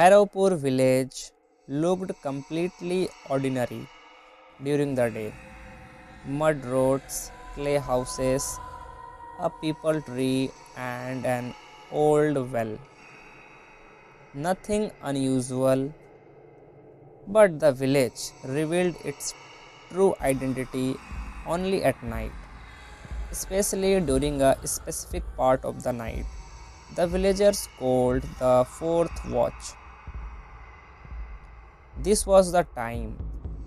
Bhairavpur village looked completely ordinary during the day. Mud roads, clay houses, a peepal tree, and an old well. Nothing unusual, but the village revealed its true identity only at night, especially during a specific part of the night. The villagers called the fourth watch. This was the time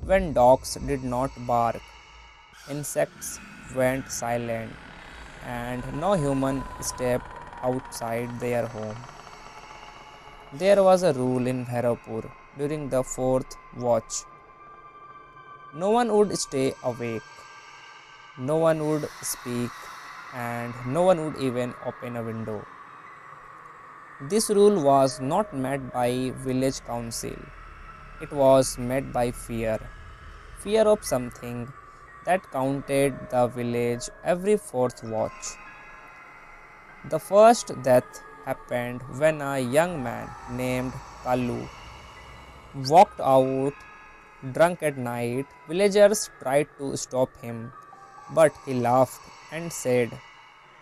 when dogs did not bark, insects went silent, and no human stepped outside their home. There was a rule in Bhairavpur during the fourth watch. No one would stay awake, no one would speak, and no one would even open a window. This rule was not made by village council. It was made by fear. Fear of something that counted the village every fourth watch. The first death happened when a young man named Kalu walked out drunk at night. Villagers tried to stop him, but he laughed and said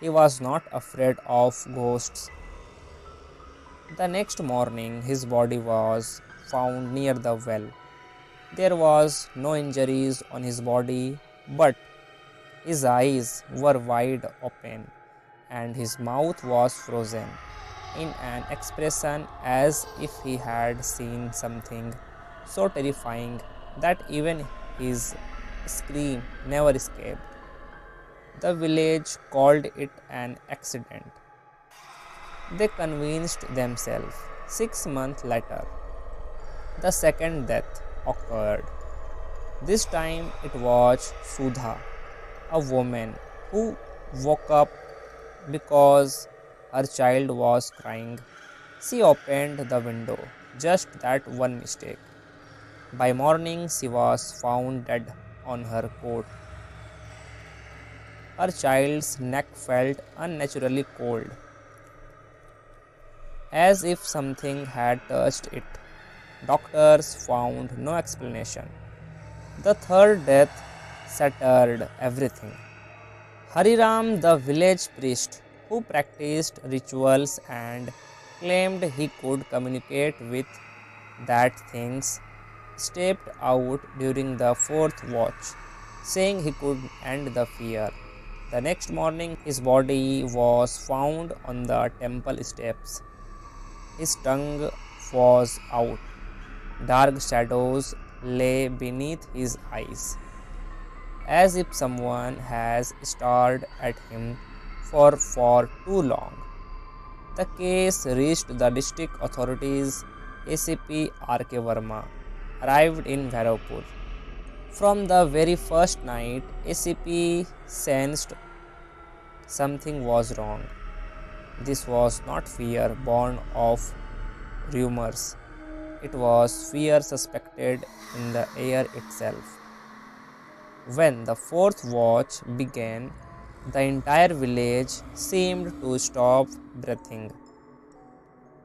he was not afraid of ghosts. The next morning, his body was found near the well. There was no injuries on his body, but his eyes were wide open and his mouth was frozen in an expression as if he had seen something so terrifying that even his scream never escaped. The village called it an accident. They convinced themselves. 6 months later, the second death occurred. This time it was Sudha, a woman who woke up because her child was crying. She opened the window, just that one mistake. By morning, she was found dead on her cot. Her child's neck felt unnaturally cold, as if something had touched it. Doctors found no explanation. The third death shattered everything. Hariram, the village priest who practiced rituals and claimed he could communicate with that things, stepped out during the fourth watch, saying he could end the fear. The next morning, his body was found on the temple steps. His tongue was out. Dark shadows lay beneath his eyes, as if someone has stared at him for too long. The case reached the district authorities. ACP R.K. Verma arrived in Bhairavpur. From the very first night, ACP sensed something was wrong. This was not fear born of rumors. It was fear suspected in the air itself. When the fourth watch began, the entire village seemed to stop breathing.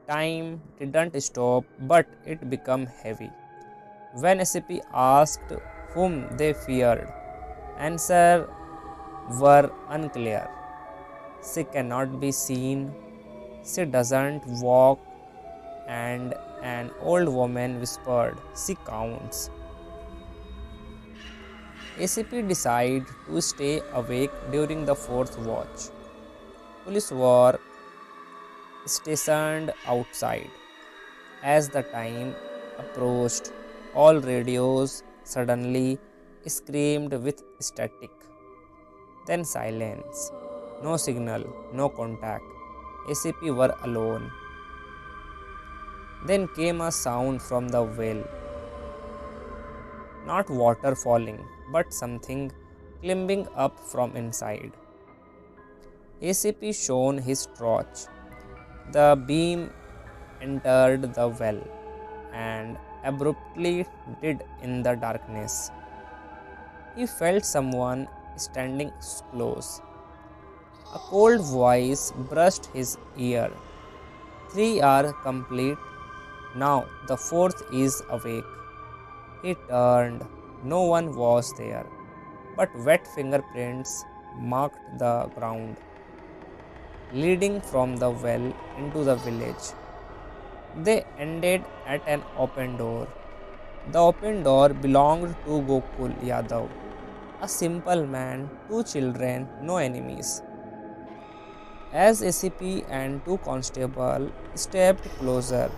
Time didn't stop, but it became heavy. When SCP asked whom they feared, answers were unclear. She cannot be seen, she doesn't walk, and an old woman whispered, "She counts." ACP decided to stay awake during the fourth watch. Police were stationed outside. As the time approached, all radios suddenly screamed with static. Then silence. No signal, no contact. ACP were alone. Then came a sound from the well. Not water falling, but something climbing up from inside. ACP shone his torch. The beam entered the well and abruptly died in the darkness. He felt someone standing close. A cold voice brushed his ear. "3 are complete." Now the fourth is awake. He turned. No one was there, but wet fingerprints marked the ground, leading from the well into the village. They ended at an open door. The open door belonged to Gokul Yadav, a simple man, two children, no enemies. As ACP and two constables stepped closer,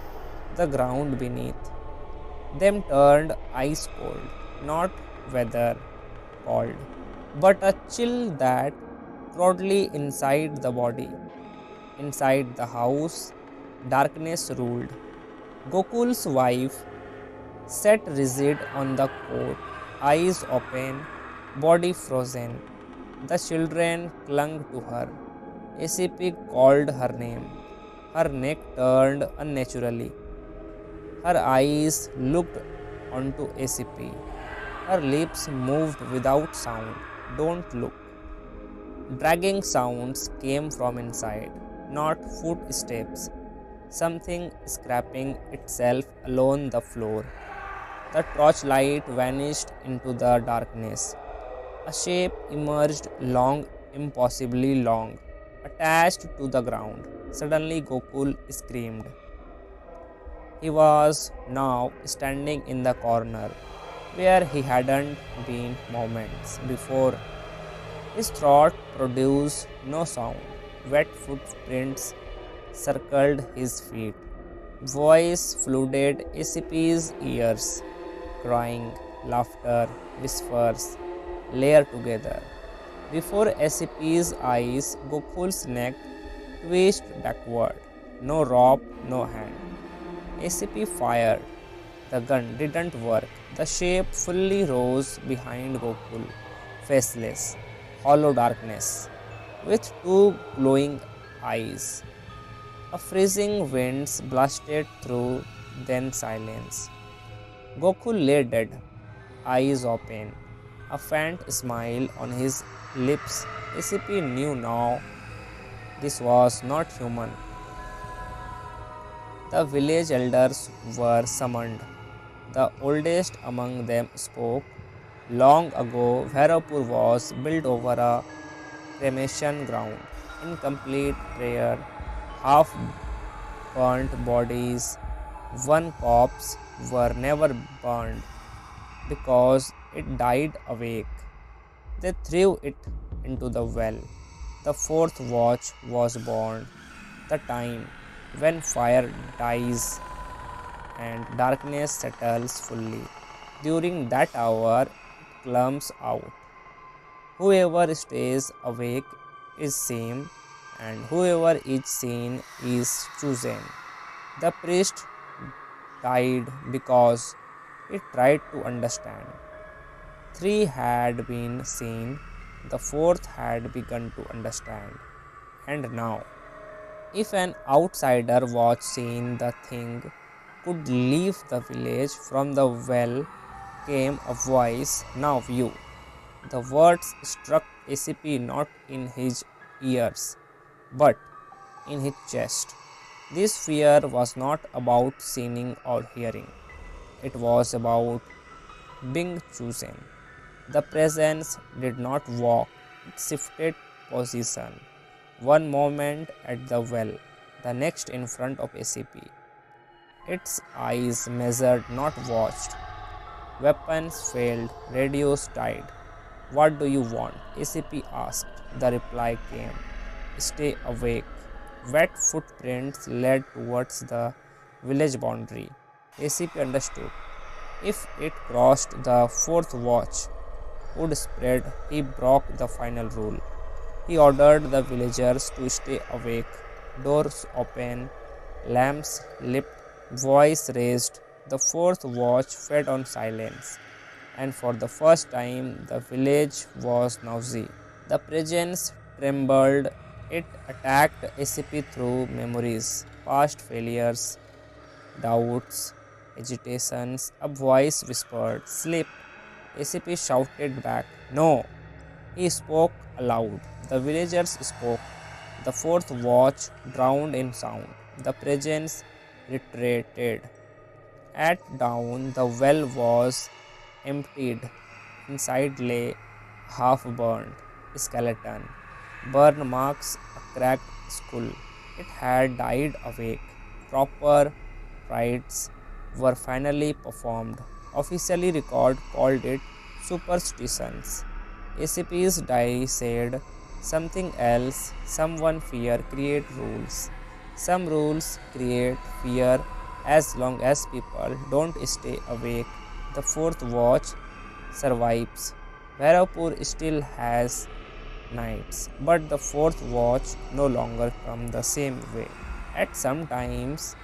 the ground beneath them turned ice cold, not weather cold, but a chill that crawled inside the body. Inside the house, darkness ruled. Gokul's wife sat rigid on the cot, eyes open, body frozen. The children clung to her. ACP called her name. Her neck turned unnaturally. Her eyes looked onto ACP. Her lips moved without sound. Don't look. Dragging sounds came from inside, not footsteps. Something scraping itself along the floor. The torchlight vanished into the darkness. A shape emerged long, impossibly long, attached to the ground. Suddenly Gokul screamed. He was now standing in the corner where he hadn't been moments before. His throat produced no sound. Wet footprints circled his feet. Voice flooded ACP's ears. Crying, laughter, whispers layered together. Before ACP's eyes, Gokul's neck twitched backward. No rope, no hand. ACP fired. The gun didn't work. The shape fully rose behind Gokul, faceless, hollow darkness, with two glowing eyes. A freezing wind blasted through, then silence. Gokul lay dead, eyes open, a faint smile on his lips. ACP knew now this was not human. The village elders were summoned. The oldest among them spoke. Long ago, Bhairavpur was built over a cremation ground. Incomplete prayer, half burnt bodies, one corpse were never burned because it died awake. They threw it into the well. The fourth watch was born, the time when fire dies and darkness settles fully. During that hour, it comes out. Whoever stays awake is seen, and whoever is seen is chosen. The priest died because he tried to understand. Three had been seen, the fourth had begun to understand. And now, if an outsider was seen, the thing could leave the village. From the well came a voice, now you. The words struck ACP not in his ears, but in his chest. This fear was not about seeing or hearing. It was about being chosen. The presence did not walk, it shifted position. One moment at the well, the next in front of ACP. Its eyes measured, not watched. Weapons failed, radios died. What do you want? ACP asked. The reply came. Stay awake. Wet footprints led towards the village boundary. ACP understood. If it crossed the fourth watch, would spread, he broke the final rule. He ordered the villagers to stay awake. Doors open, lamps lit, voice raised. The fourth watch fed on silence, and for the first time the village was noisy. The presence trembled. It attacked ACP through memories, past failures, doubts, agitations. A voice whispered, sleep. ACP shouted back, no. He spoke aloud. The villagers spoke. The fourth watch drowned in sound. The presence retreated. At dawn, the well was emptied. Inside lay a half-burned skeleton, burn marks, a cracked skull. It had died awake. Proper rites were finally performed. Officially record called it superstitions. ACP's diary said something else. Someone fear create rules. Some rules create fear as long as people don't stay awake. The fourth watch survives. Bhairavpur still has nights, but the fourth watch no longer come the same way. At some times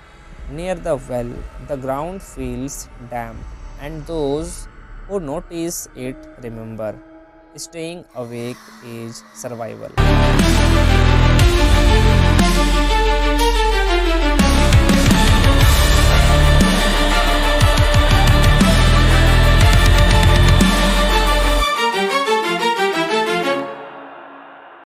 near the well, the ground feels damp, and those who notice it remember staying awake is survival.